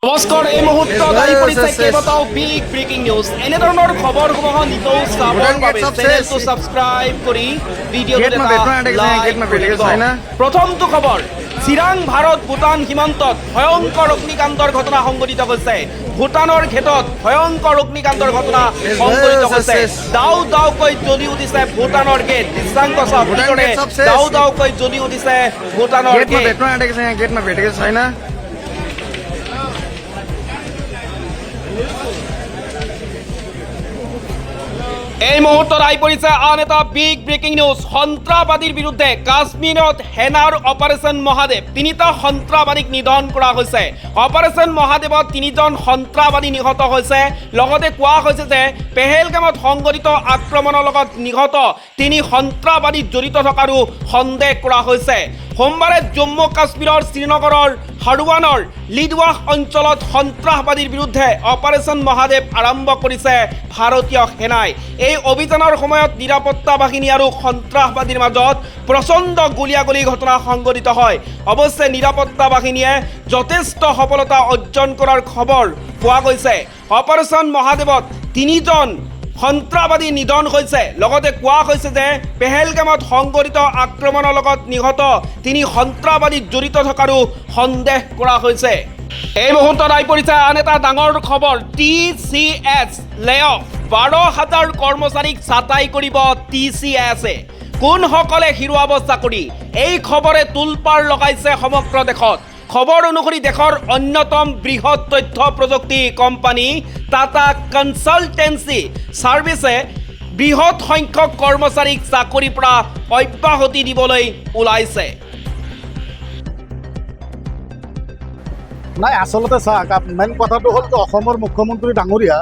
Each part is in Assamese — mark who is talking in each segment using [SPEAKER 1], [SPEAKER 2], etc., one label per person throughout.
[SPEAKER 1] নমস্কাৰ এই মুহূৰ্তত আহি পৰিছে কেইবাটাও বিগ ব্ৰেকিং নিউজ এনেধৰণৰ খবৰসমূহ নিতৌ চাবৰ বাবে চেনেলটো ছাবস্ক্ৰাইব কৰি ভিডিঅ'টো প্ৰথমটো খবৰ চিৰাং ভাৰত ভূটান সীমান্তত ভয়ংকৰ অগ্নিকাণ্ডৰ ঘটনা সংঘটিত হৈছে ভূটানৰ ক্ষেত্ৰত ভয়ংকৰ অগ্নিকাণ্ডৰ ঘটনা সংঘটিত হৈছে দাও দাওকৈ জ্বলি উঠিছে ভূটানৰ গেট দৃশ্যাংক চাওক দাও দাওকৈ জ্বলি উঠিছে ভূটানৰ গেট এই মুহূৰ্তত আহি পৰিছে আন এটা বিগ ব্ৰেকিং নিউজ সন্ত্ৰাসবাদীৰ বিৰুদ্ধে কাশ্মীৰত সেনাৰ অপাৰেশ্যন মহাদেৱ তিনিটা সন্ত্ৰাসবাদীক নিধন কৰা হৈছে অপাৰেশ্যন মহাদেৱত তিনিজন সন্ত্ৰাসবাদী নিহত হৈছে লগতে কোৱা হৈছে যে পেহেলগামত সংঘটিত আক্ৰমণৰ লগত নিহত তিনি সন্ত্ৰাসবাদী জড়িত থকাৰো সন্দেহ কৰা হৈছে সোমবাৰে জম্মু কাশ্মীৰৰ শ্ৰীনগৰৰ হাৰুৱানৰ লিডৱাহ অঞ্চলত সন্ত্ৰাসবাদীৰ বিৰুদ্ধে অপাৰেশ্যন মহাদেৱ আৰম্ভ কৰিছে ভাৰতীয় সেনাই এই অভিযানৰ সময়ত নিৰাপত্তা বাহিনী আৰু সন্ত্ৰাসবাদীৰ মাজত প্ৰচণ্ড গুলীয়াগুলী ঘটনা সংঘটিত হয় অৱশ্যে নিৰাপত্তা বাহিনীয়ে যথেষ্ট সফলতা অৰ্জন কৰাৰ খবৰ পোৱা গৈছে অপাৰেশ্যন মহাদেৱত তিনিজন সন্ত্ৰাসবাদী নিধন হৈছে লগতে কোৱা হৈছে যে পেহেলগামত সংঘটিত আক্ৰমণৰ লগত নিহত তিনি সন্ত্ৰাসবাদী জড়িত থকাৰো সন্দেহ কৰা হৈছে এই মুহূৰ্তত আহি পৰিছে আন এটা ডাঙৰ খবৰ TCS লেঅফ 12,000 কৰ্মচাৰীক ছাঁটাই কৰিব TCSে কোনসকলে হেৰুৱাব চাকৰি এই খবৰে তোলপাৰ লগাইছে সমগ্ৰ দেশত খবৰ অনুসৰি দেশৰ অন্যতম বৃহৎ তথ্য প্ৰযুক্তি কোম্পানী টাটা কনসালটেন্সি সাৰ্ভিসে বৃহৎ সংখ্যক কৰ্মচাৰীক চাকৰিৰ পৰা অব্যাহতি দিবলৈ ওলাইছে
[SPEAKER 2] নাই আচলতে চাওক মেইন কথাটো হ'ল যে অসমৰ মুখ্যমন্ত্ৰী ডাঙৰীয়া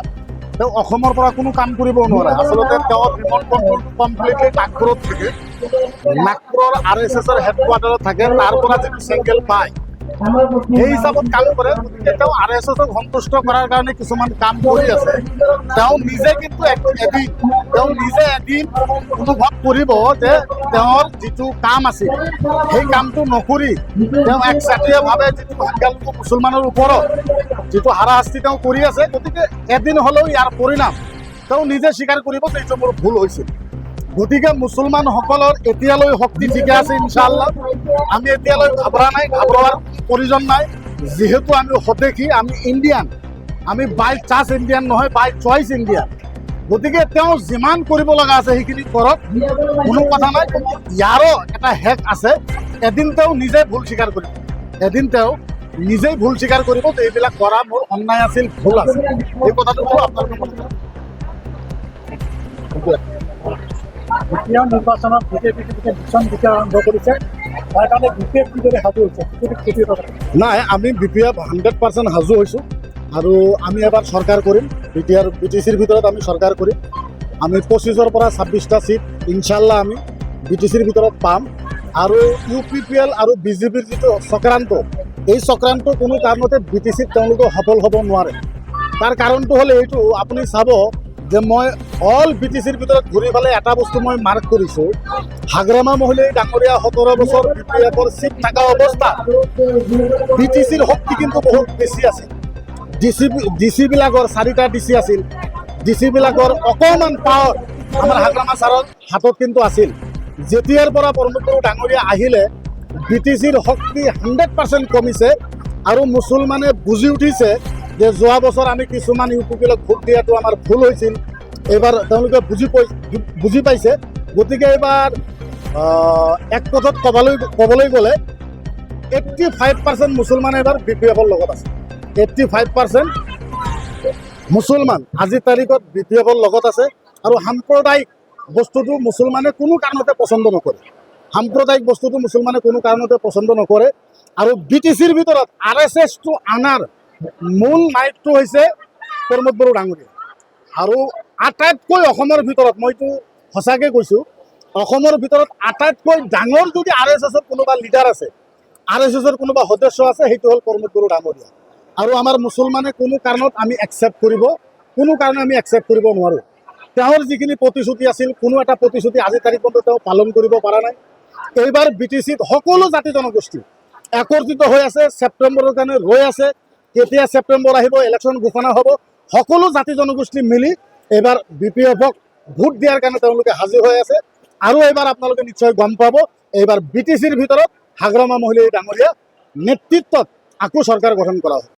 [SPEAKER 2] তেওঁ অসমৰ পৰা কোনো কাম কৰিব নোৱাৰে আচলতে তেওঁ ৰিম'ট কণ্ট্ৰল কমপ্লিটলি নাগপুৰত থাকে নাগপুৰৰ RSSৰ হেডকোৱাৰ্টাৰত থাকে তাৰ পৰা যিটো চিংগল পায় এই হিচাপত কাম কৰে গতিকে তেওঁ RSSক সন্তুষ্ট কৰাৰ কাৰণে কিছুমান কাম কৰি আছে তেওঁ নিজে কিন্তু এদিন অনুভৱ কৰিব যে তেওঁৰ যিটো কাম আছিল সেই কামটো নকৰি তেওঁ একচাটিয়াভাৱে যিটো সংখ্যালঘু মুছলমানৰ ওপৰত যিটো হাৰাশাস্তি তেওঁ কৰি আছে গতিকে এদিন হ'লেও ইয়াৰ পৰিণাম তেওঁ নিজে স্বীকাৰ কৰিব যে এইটো মোৰ ভুল হৈছিল গতিকে মুছলমানসকলৰ এতিয়ালৈ শক্তি ঠিকে আছে ইনশাআল্লাহ আমি এতিয়ালৈ ঘাবৰা নাই ঘাবৰাৰ প্ৰয়োজন নাই যিহেতু আমি স্বদেশী আমি ইণ্ডিয়ান আমি বাই চান্স ইণ্ডিয়ান নহয় বাই চইচ ইণ্ডিয়ান গতিকে তেওঁ যিমান কৰিব লগা আছে সেইখিনি কৰক কোনো কথা নাই ইয়াৰো এটা হেক আছে এদিন তেওঁ নিজে ভুল স্বীকাৰ কৰিব এদিন তেওঁ নিজেই ভুল স্বীকাৰ কৰিব যে এইবিলাক কৰা মোৰ অন্যায় আছিল ভুল আছে এই কথাটো আপোনালোকে এতিয়া নিৰ্বাচনত বিজেপি ভীষণ বিকাৰ আৰম্ভ কৰিছে তাৰ কাৰণে BPF কিদৰে সাজু হৈছে নাই আমি BPF 100% সাজু হৈছোঁ আৰু আমি এবাৰ চৰকাৰ কৰিম BTCৰ ভিতৰত আমি চৰকাৰ কৰিম আমি 25ৰ পৰা 26টা চিট ইনশাল্লাহ আমি BTCৰ ভিতৰত পাম আৰু UPPL আৰু BJPৰ যিটো চক্ৰান্ত এই চক্ৰান্ত কোনো কাৰণতে BTCত তেওঁলোকে সফল হ'ব নোৱাৰে তাৰ কাৰণটো হ'ল এইটো আপুনি চাব যে মই অল BTCৰ ভিতৰত ঘূৰি পেলাই এটা বস্তু মই মাৰ্ক কৰিছোঁ হাগ্ৰামা মহিলাই ডাঙৰীয়া 17 বছৰ BPFৰ চিট থকা অৱস্থা BTCৰ শক্তি কিন্তু বহুত বেছি আছিল ডিচিবিলাকৰ 4টা DC আছিল ডিচিবিলাকৰ অকণমান পাৱাৰ আমাৰ হাগ্ৰামা ছাৰৰ হাতত কিন্তু আছিল যেতিয়াৰ পৰা প্ৰমোদ বড়ো ডাঙৰীয়া আহিলে BTCৰ শক্তি 100% কমিছে আৰু মুছলমানে বুজি উঠিছে যে যোৱা বছৰ আমি কিছুমান UPPLক ভোট দিয়াটো আমাৰ ভুল হৈছিল এইবাৰ তেওঁলোকে বুজি পাইছে গতিকে এইবাৰ এক পথত ক'বলৈ গ'লে 85% মুছলমান এইবাৰ BPFৰ লগত আছে 85% মুছলমান আজিৰ তাৰিখত BPFৰ লগত আছে আৰু সাম্প্ৰদায়িক বস্তুটো মুছলমানে কোনো কাৰণতে পচন্দ নকৰে সাম্প্ৰদায়িক বস্তুটো মুছলমানে কোনো কাৰণতে পচন্দ নকৰে আৰু BTCৰ ভিতৰত RSSটো আনাৰ মূল নায়কটো হৈছে প্ৰমোদ বড়ো ডাঙৰীয়া আৰু আটাইতকৈ অসমৰ ভিতৰত মইতো সঁচাকৈ কৈছোঁ অসমৰ ভিতৰত আটাইতকৈ ডাঙৰ যদি RSSৰ কোনোবা লিডাৰ আছে RSSৰ কোনোবা সদস্য আছে সেইটো হ'ল প্ৰমোদ বড়ো ডাঙৰীয়া আৰু আমাৰ মুছলমানে কোনো কাৰণত আমি একচেপ্ট কৰিব নোৱাৰোঁ তেওঁৰ যিখিনি প্ৰতিশ্ৰুতি আছিল কোনো এটা প্ৰতিশ্ৰুতি আজিৰ তাৰিখত তেওঁ পালন কৰিব পৰা নাই এইবাৰ BTCত সকলো জাতি জনগোষ্ঠী একত্ৰিত হৈ আছে ছেপ্টেম্বৰৰ কাৰণে ৰৈ আছে কেতিয়া ছেপ্টেম্বৰ আহিব, ইলেকশ্যন ঘোষণা হ'ব, সকলো জাতি জনগোষ্ঠী মিলি এইবাৰ BPFক ভোট দিয়াৰ কাৰণে তেওঁলোকে সাজু হৈ আছে। আৰু এইবাৰ আপোনালোকে নিশ্চয় গম পাব, এইবাৰ BTCৰ ভিতৰত হাগ্ৰামা মহিলাই ডাঙৰীয়া নেতৃত্বত আকৌ চৰকাৰ গঠন কৰা হ'ব।